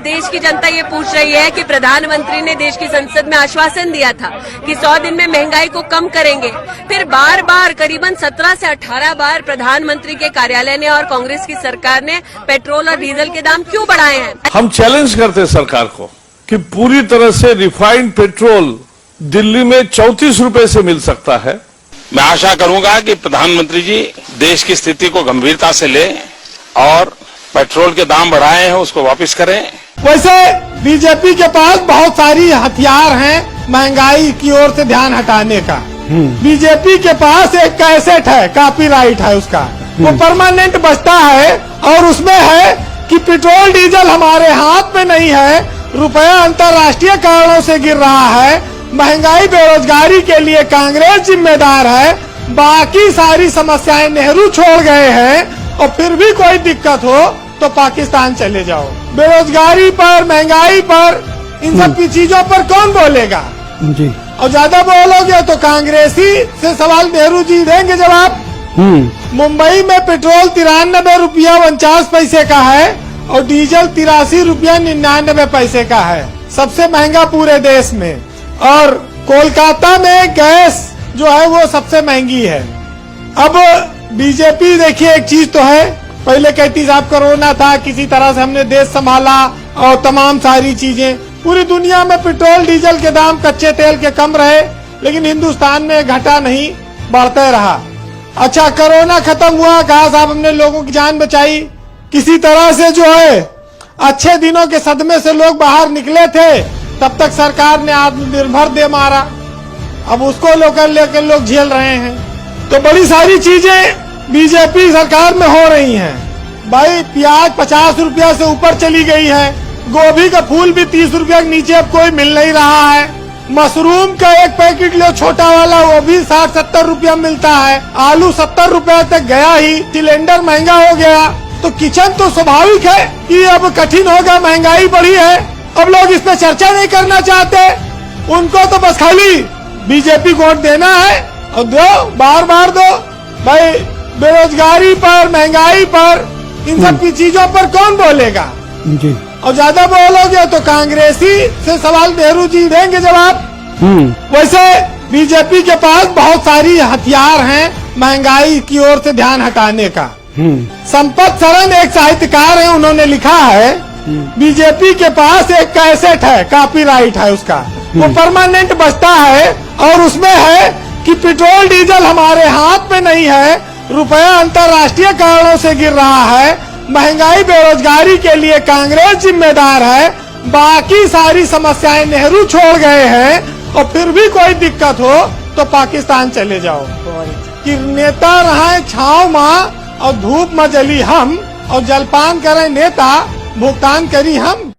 देश की जनता ये पूछ रही है कि प्रधानमंत्री ने देश की संसद में आश्वासन दिया था कि 100 दिन में महंगाई को कम करेंगे। फिर बार बार करीबन 17 से 18 बार प्रधानमंत्री के कार्यालय ने और कांग्रेस की सरकार ने पेट्रोल और डीजल के दाम क्यों बढ़ाए हैं? हम चैलेंज करते हैं सरकार को कि पूरी तरह से रिफाइंड पेट्रोल दिल्ली में 34 रुपए से मिल सकता है। मैं आशा करूंगा कि प्रधानमंत्री जी देश की स्थिति को गंभीरता से लें और पेट्रोल के दाम बढ़ाए हैं उसको वापस करें। वैसे बीजेपी के पास बहुत सारी हथियार हैं महंगाई की ओर से ध्यान हटाने का। बीजेपी के पास एक कैसेट है, कॉपीराइट है उसका, वो परमानेंट बजता है और उसमें है कि पेट्रोल डीजल हमारे हाथ में नहीं है, रुपया अंतर्राष्ट्रीय कारणों से गिर रहा है, महंगाई बेरोजगारी के लिए कांग्रेस जिम्मेदार है, बाकी सारी समस्याएं नेहरू छोड़ गए हैं और फिर भी कोई दिक्कत हो तो पाकिस्तान चले जाओ। बेरोजगारी पर, महंगाई पर, इन सब की चीजों पर कौन बोलेगा जी? और ज्यादा बोलोगे तो कांग्रेसी से सवाल नेहरू जी देंगे जवाब। मुंबई में पेट्रोल 93 रुपया 49 पैसे का है और डीजल 83 रुपया 99 पैसे का है, सबसे महंगा पूरे देश में। और कोलकाता में गैस जो है वो सबसे महंगी है। अब बीजेपी देखिए एक चीज तो है, पहले कहती साहब कोरोना था, किसी तरह से हमने देश संभाला और तमाम सारी चीजें, पूरी दुनिया में पेट्रोल डीजल के दाम कच्चे तेल के कम रहे लेकिन हिंदुस्तान में घटा नहीं, बढ़ते रहा। अच्छा कोरोना खत्म हुआ, कहा साहब हमने लोगों की जान बचाई, किसी तरह से जो है अच्छे दिनों के सदमे से लोग बाहर निकले थे, तब तक सरकार ने आत्मनिर्भर दे मारा, अब उसको लेकर लोग झेल रहे हैं। तो बड़ी सारी चीजें बीजेपी सरकार में हो रही हैं। भाई प्याज 50 रुपया से ऊपर चली गई है, गोभी का फूल भी 30 रुपया के नीचे अब कोई मिल नहीं रहा है, मशरूम का एक पैकेट लो छोटा वाला वो भी 60-70 रुपया मिलता है, आलू 70 रुपया तक गया ही, सिलेंडर महंगा हो गया। तो किचन तो स्वाभाविक है कि अब कठिन होगा, महंगाई बढ़ी है, अब लोग इस पे चर्चा नहीं करना चाहते, उनको तो बस खाली बीजेपी को वोट देना है और दो, बार बार दो। भाई बेरोजगारी पर, महंगाई पर, इन सब की चीजों पर कौन बोलेगा जी? और ज्यादा बोलोगे तो कांग्रेसी से सवाल नेहरू जी देंगे जवाब। वैसे बीजेपी के पास बहुत सारी हथियार हैं महंगाई की ओर से ध्यान हटाने का। संपत सरन एक साहित्यकार है, उन्होंने लिखा है बीजेपी के पास एक कैसेट है, कॉपीराइट है उसका, वो परमानेंट बजता है और उसमें है कि पेट्रोल डीजल हमारे हाथ में नहीं है, रुपया अंतर्राष्ट्रीय कारणों से गिर रहा है, महंगाई बेरोजगारी के लिए कांग्रेस जिम्मेदार है, बाकी सारी समस्याएं नेहरू छोड़ गए हैं और फिर भी कोई दिक्कत हो तो पाकिस्तान चले जाओ। कि नेता रहे छाव माँ और धूप में जली हम और जलपान करें नेता, भुगतान करी हम।